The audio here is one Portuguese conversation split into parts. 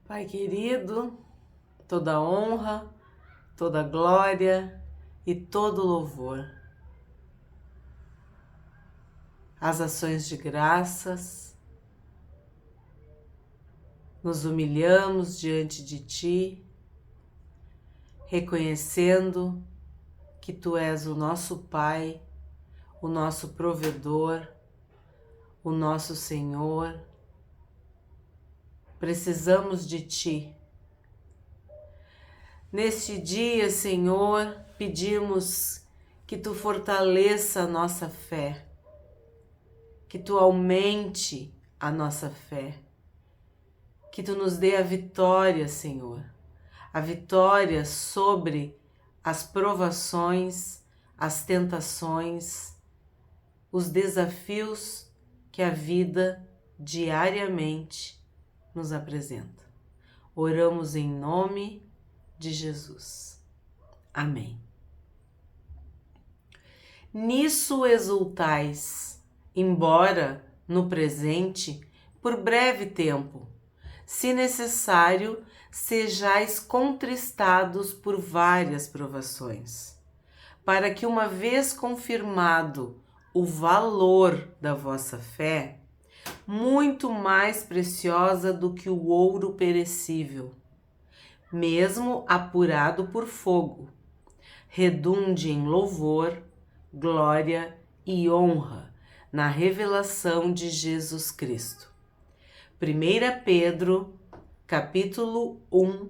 Pai querido, toda honra, toda glória e todo louvor. As ações de graças, nos humilhamos diante de Ti, reconhecendo que Tu és o nosso Pai, o nosso provedor, o nosso Senhor. Precisamos de Ti. Neste dia, Senhor, pedimos que Tu fortaleça a nossa fé, que Tu aumente a nossa fé, que Tu nos dê a vitória, Senhor, a vitória sobre as provações, as tentações, os desafios que a vida diariamente nos apresenta. Oramos em nome de Jesus. Amém. Nisso exultais, embora no presente, por breve tempo, se necessário, sejais contristados por várias provações, para que, uma vez confirmado o valor da vossa fé, muito mais preciosa do que o ouro perecível, mesmo apurado por fogo, redunde em louvor, glória e honra na revelação de Jesus Cristo. 1 Pedro, capítulo 1,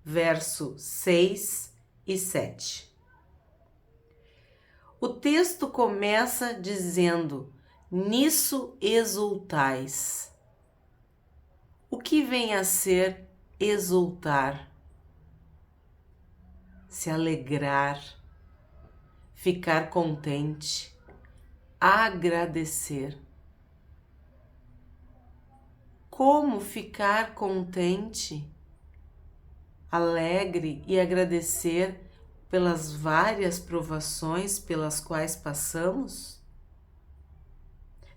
verso 6 e 7. O texto começa dizendo: nisso exultais. O que vem a ser exultar? Se alegrar, ficar contente, agradecer. Como ficar contente, alegre e agradecer pelas várias provações pelas quais passamos?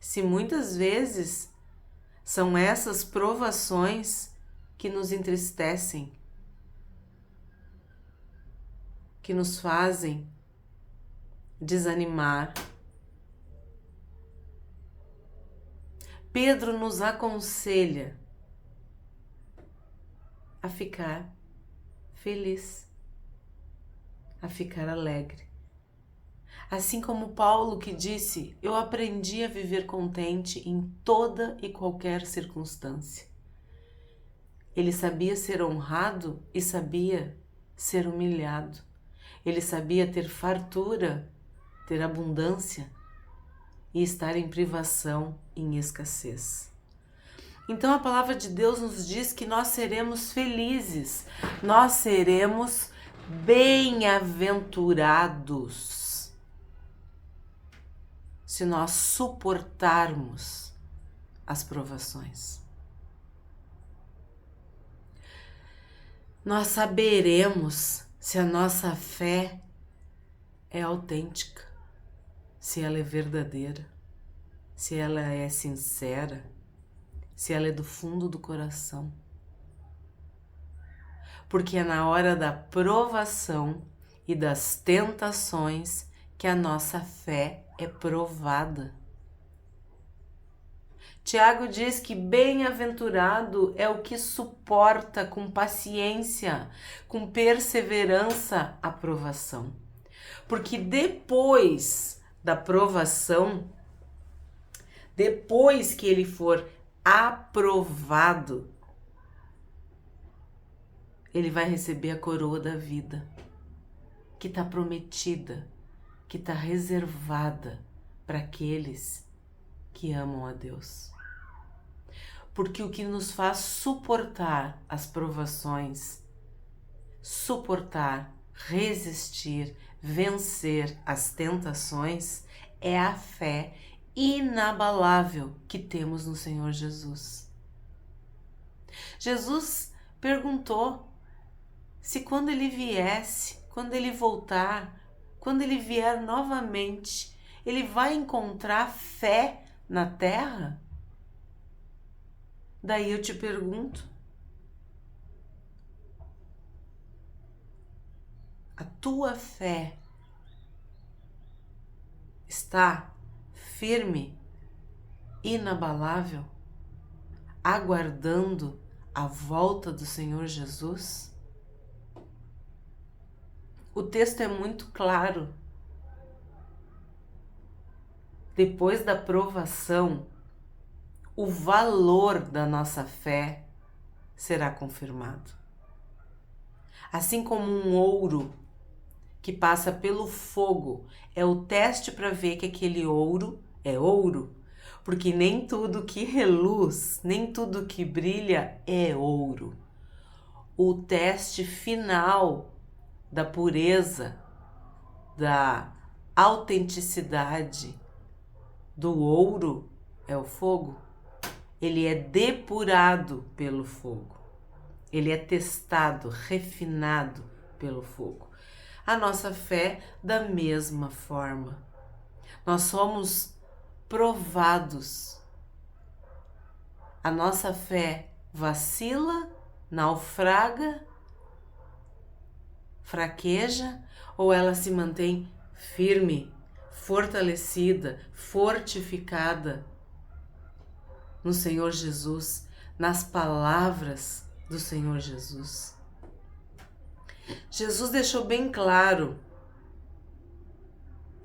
Se muitas vezes são essas provações que nos entristecem, que nos fazem desanimar. Pedro nos aconselha a ficar feliz, a ficar alegre. Assim como Paulo, que disse: eu aprendi a viver contente em toda e qualquer circunstância. Ele sabia ser honrado e sabia ser humilhado. Ele sabia ter fartura, ter abundância e estar em privação, em escassez. Então a palavra de Deus nos diz que nós seremos felizes, nós seremos bem-aventurados se nós suportarmos as provações. Nós saberemos se a nossa fé é autêntica, se ela é verdadeira, se ela é sincera, se ela é do fundo do coração. Porque é na hora da provação e das tentações que a nossa fé é provada. Tiago diz que bem-aventurado é o que suporta com paciência, com perseverança a provação. Porque depois da provação, depois que ele for aprovado, ele vai receber a coroa da vida, que está prometida, que está reservada para aqueles que amam a Deus. Porque o que nos faz suportar as provações, suportar, resistir, vencer as tentações, é a fé inabalável que temos no Senhor Jesus. Jesus perguntou se quando ele viesse, quando ele voltar, quando ele vier novamente, ele vai encontrar fé na terra? Daí eu te pergunto, tua fé está firme, inabalável, aguardando a volta do Senhor Jesus? O texto é muito claro. Depois da provação, o valor da nossa fé será confirmado. Assim como um ouro que passa pelo fogo é o teste para ver que aquele ouro é ouro, porque nem tudo que reluz, nem tudo que brilha é ouro. O teste final da pureza, da autenticidade do ouro é o fogo. Ele é depurado pelo fogo. Ele é testado, refinado pelo fogo. A nossa fé, da mesma forma. Nós somos provados. A nossa fé vacila, naufraga, fraqueja, ou ela se mantém firme, fortalecida, fortificada no Senhor Jesus, nas palavras do Senhor Jesus. Jesus deixou bem claro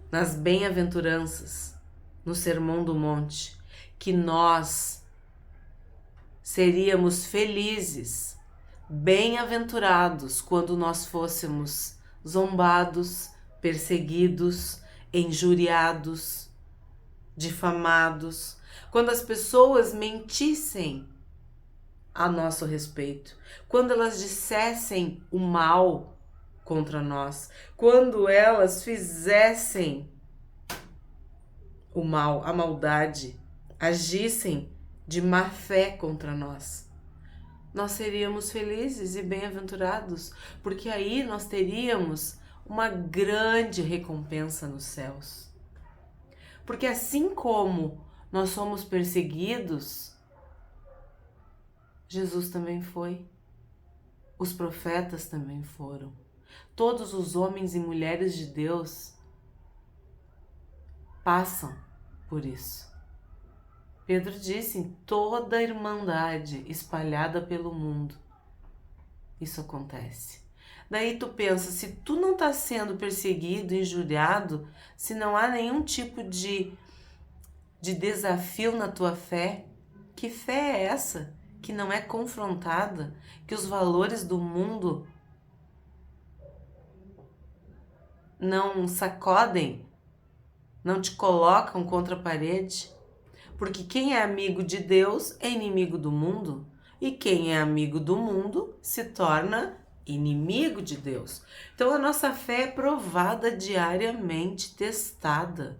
nas bem-aventuranças, no Sermão do Monte, que nós seríamos felizes, bem-aventurados quando nós fôssemos zombados, perseguidos, injuriados, difamados, quando as pessoas mentissem a nosso respeito, quando elas dissessem o mal contra nós, quando elas fizessem o mal, a maldade, agissem de má fé contra nós. Nós seríamos felizes e bem-aventurados, porque aí nós teríamos uma grande recompensa nos céus. Porque assim como nós somos perseguidos, Jesus também foi. Os profetas também foram. Todos os homens e mulheres de Deus passam por isso. Pedro disse, em toda a irmandade espalhada pelo mundo, isso acontece. Daí tu pensa, se tu não está sendo perseguido, injuriado, se não há nenhum tipo de desafio na tua fé, que fé é essa que não é confrontada, que os valores do mundo não sacodem, não te colocam contra a parede? Porque quem é amigo de Deus é inimigo do mundo, e quem é amigo do mundo se torna inimigo de Deus. Então a nossa fé é provada diariamente, testada.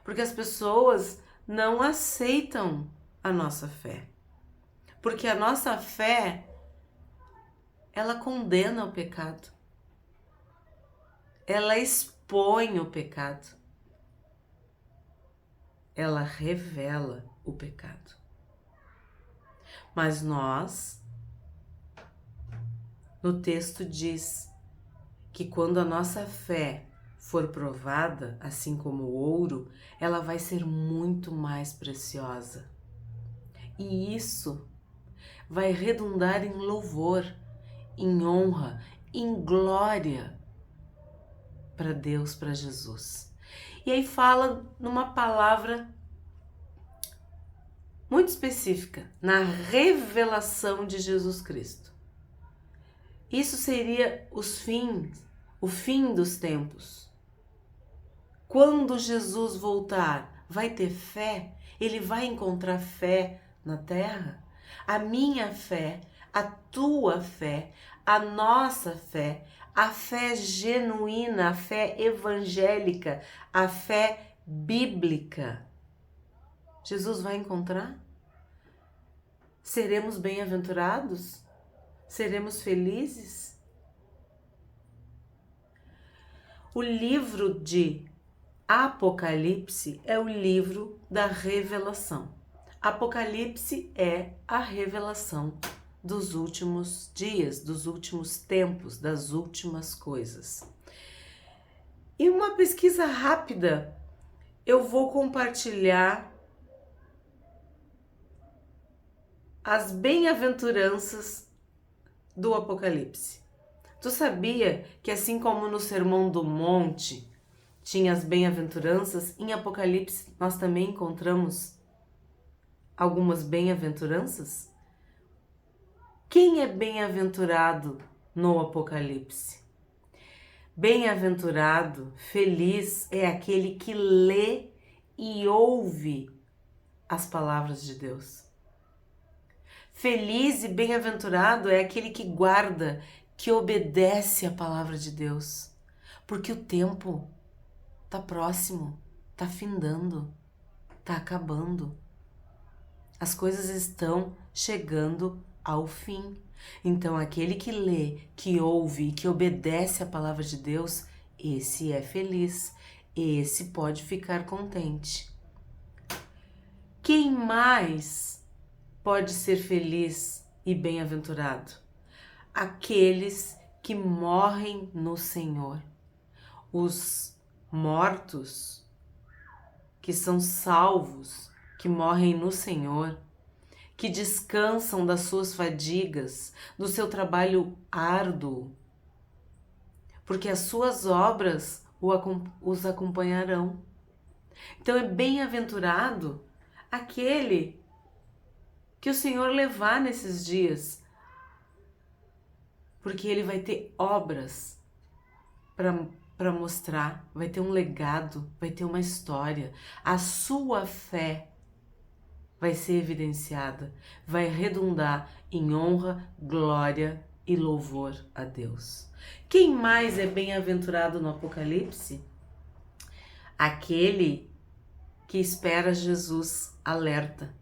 Porque as pessoas não aceitam a nossa fé. Porque a nossa fé, ela condena o pecado. Ela expõe o pecado. Ela revela o pecado. Mas nós, no texto diz que quando a nossa fé for provada, assim como o ouro, ela vai ser muito mais preciosa. E isso vai redundar em louvor, em honra, em glória para Deus, para Jesus. E aí fala numa palavra muito específica, na revelação de Jesus Cristo. Isso seria o fim dos tempos. Quando Jesus voltar, vai ter fé? Ele vai encontrar fé na terra? A minha fé, a tua fé, a nossa fé, a fé genuína, a fé evangélica, a fé bíblica, Jesus vai encontrar? Seremos bem-aventurados? Seremos felizes? O livro de Apocalipse é o livro da revelação. Apocalipse é a revelação dos últimos dias, dos últimos tempos, das últimas coisas. Em uma pesquisa rápida, eu vou compartilhar as bem-aventuranças do Apocalipse. Tu sabia que assim como no Sermão do Monte tinha as bem-aventuranças, em Apocalipse nós também encontramos algumas bem-aventuranças? Quem é bem-aventurado no Apocalipse? Bem-aventurado, feliz é aquele que lê e ouve as palavras de Deus. Feliz e bem-aventurado é aquele que guarda, que obedece a palavra de Deus. Porque o tempo está próximo, está findando, está acabando. As coisas estão chegando ao fim. Então, aquele que lê, que ouve e que obedece a palavra de Deus, esse é feliz, esse pode ficar contente. Quem mais pode ser feliz e bem-aventurado? Aqueles que morrem no Senhor. Os mortos, que são salvos, que morrem no Senhor, que descansam das suas fadigas, do seu trabalho árduo, porque as suas obras os acompanharão. Então é bem-aventurado aquele que o Senhor levar nesses dias, porque ele vai ter obras para mostrar, vai ter um legado, vai ter uma história. A sua fé vai ser evidenciada, vai redundar em honra, glória e louvor a Deus. Quem mais é bem-aventurado no Apocalipse? Aquele que espera Jesus alerta,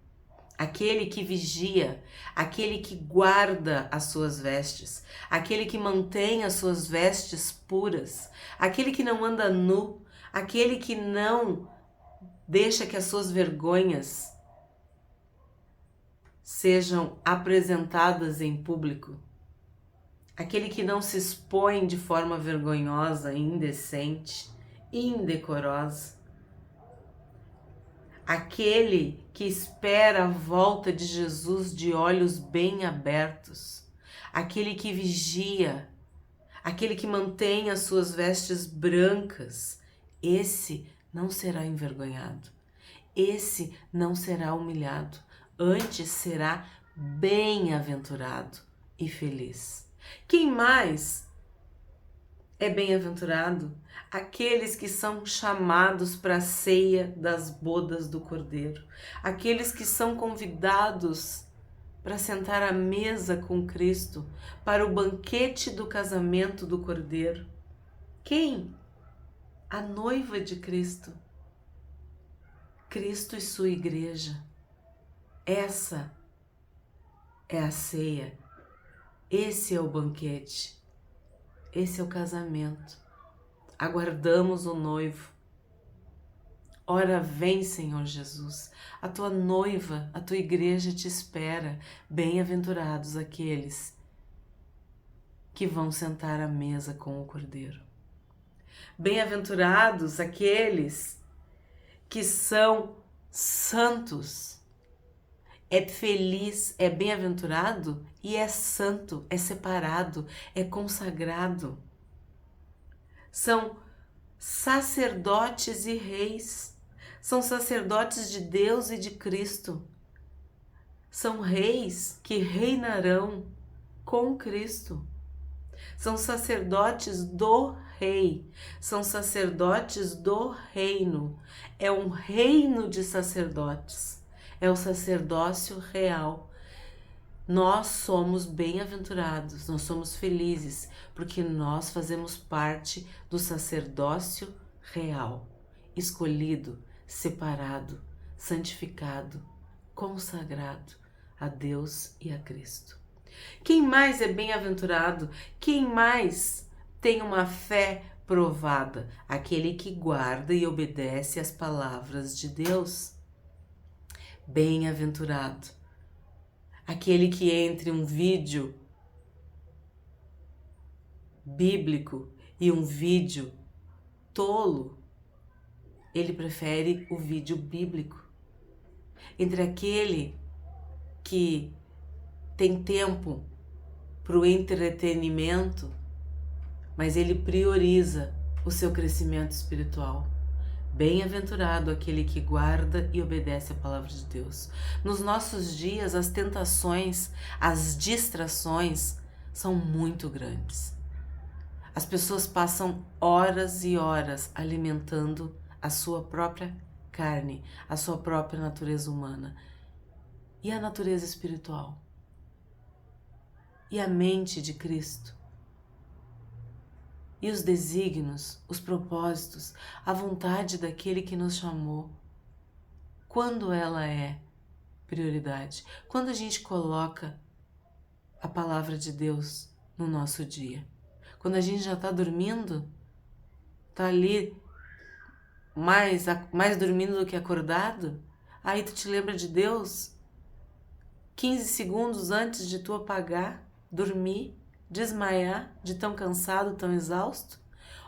aquele que vigia, aquele que guarda as suas vestes, aquele que mantém as suas vestes puras, aquele que não anda nu, aquele que não deixa que as suas vergonhas sejam apresentadas em público, aquele que não se expõe de forma vergonhosa, indecente, indecorosa, aquele que espera a volta de Jesus de olhos bem abertos, aquele que vigia, aquele que mantém as suas vestes brancas, esse não será envergonhado, esse não será humilhado, antes será bem-aventurado e feliz. Quem mais é bem-aventurado? Aqueles que são chamados para a ceia das bodas do Cordeiro, aqueles que são convidados para sentar à mesa com Cristo, para o banquete do casamento do Cordeiro. Quem? A noiva de Cristo. Cristo e sua igreja. Essa é a ceia, esse é o banquete, esse é o casamento. Aguardamos o noivo. Ora vem, Senhor Jesus, a tua noiva, a tua igreja te espera. Bem-aventurados aqueles que vão sentar à mesa com o Cordeiro. Bem-aventurados aqueles que são santos. É feliz, é bem-aventurado e é santo, é separado, é consagrado. São sacerdotes e reis. São sacerdotes de Deus e de Cristo. São reis que reinarão com Cristo. São sacerdotes do rei. São sacerdotes do reino. É um reino de sacerdotes. É o sacerdócio real. Nós somos bem-aventurados, nós somos felizes, porque nós fazemos parte do sacerdócio real, escolhido, separado, santificado, consagrado a Deus e a Cristo. Quem mais é bem-aventurado? Quem mais tem uma fé provada? Aquele que guarda e obedece às palavras de Deus. Bem-aventurado Aquele que entre um vídeo bíblico e um vídeo tolo, ele prefere o vídeo bíblico. Entre aquele que tem tempo para o entretenimento, mas ele prioriza o seu crescimento espiritual. Bem-aventurado aquele que guarda e obedece a palavra de Deus. Nos nossos dias, as tentações, as distrações são muito grandes. As pessoas passam horas e horas alimentando a sua própria carne, a sua própria natureza humana. E a natureza espiritual? E a mente de Cristo? E os desígnios, os propósitos, a vontade daquele que nos chamou? Quando ela é prioridade? Quando a gente coloca a palavra de Deus no nosso dia? Quando a gente já está dormindo, está ali mais dormindo do que acordado, aí tu te lembra de Deus 15 segundos antes de tu apagar, dormir, desmaiar de tão cansado, tão exausto?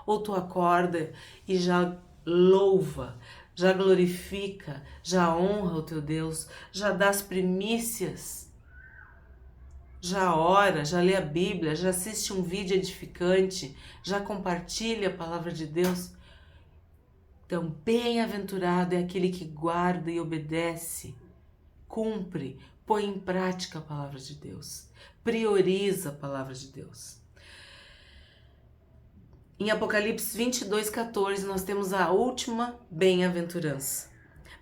Ou tu acorda e já louva, já glorifica, já honra o teu Deus, já dá as primícias, já ora, já lê a Bíblia, já assiste um vídeo edificante, já compartilha a palavra de Deus? Então, bem-aventurado é aquele que guarda e obedece, cumpre, põe em prática a palavra de Deus, prioriza a palavra de Deus. Em Apocalipse 22:14, nós temos a última bem-aventurança.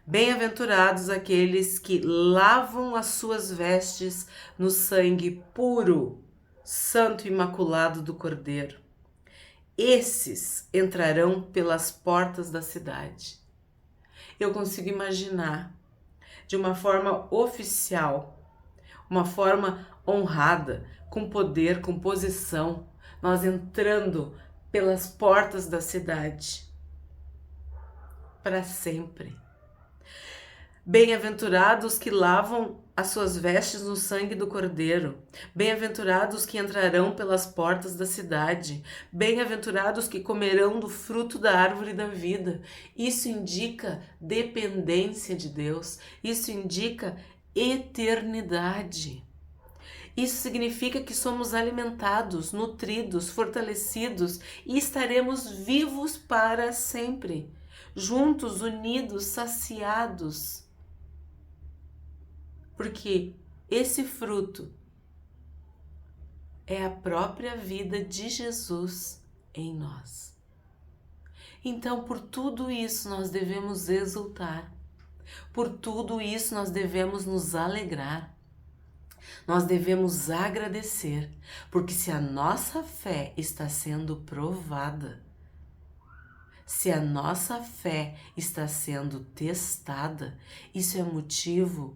Bem-aventurados aqueles que lavam as suas vestes no sangue puro, santo e imaculado do Cordeiro. Esses entrarão pelas portas da cidade. Eu consigo imaginar de uma forma oficial, uma forma honrada, com poder, com posição, nós entrando pelas portas da cidade para sempre. Bem-aventurados que lavam as suas vestes no sangue do Cordeiro. Bem-aventurados que entrarão pelas portas da cidade. Bem-aventurados que comerão do fruto da árvore da vida. Isso indica dependência de Deus. Isso indica eternidade. Isso significa que somos alimentados, nutridos, fortalecidos e estaremos vivos para sempre, juntos, unidos, saciados. Porque esse fruto é a própria vida de Jesus em nós. Então, por tudo isso, nós devemos exultar. Por tudo isso, nós devemos nos alegrar. Nós devemos agradecer, porque se a nossa fé está sendo provada, se a nossa fé está sendo testada, isso é motivo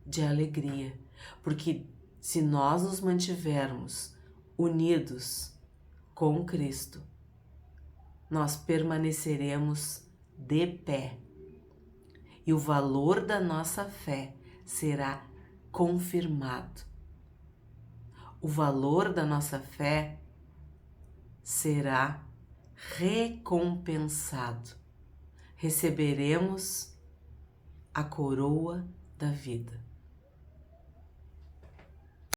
de alegria, porque se nós nos mantivermos unidos com Cristo, nós permaneceremos de pé e o valor da nossa fé será confirmado. O valor da nossa fé será recompensado. Receberemos a coroa da vida.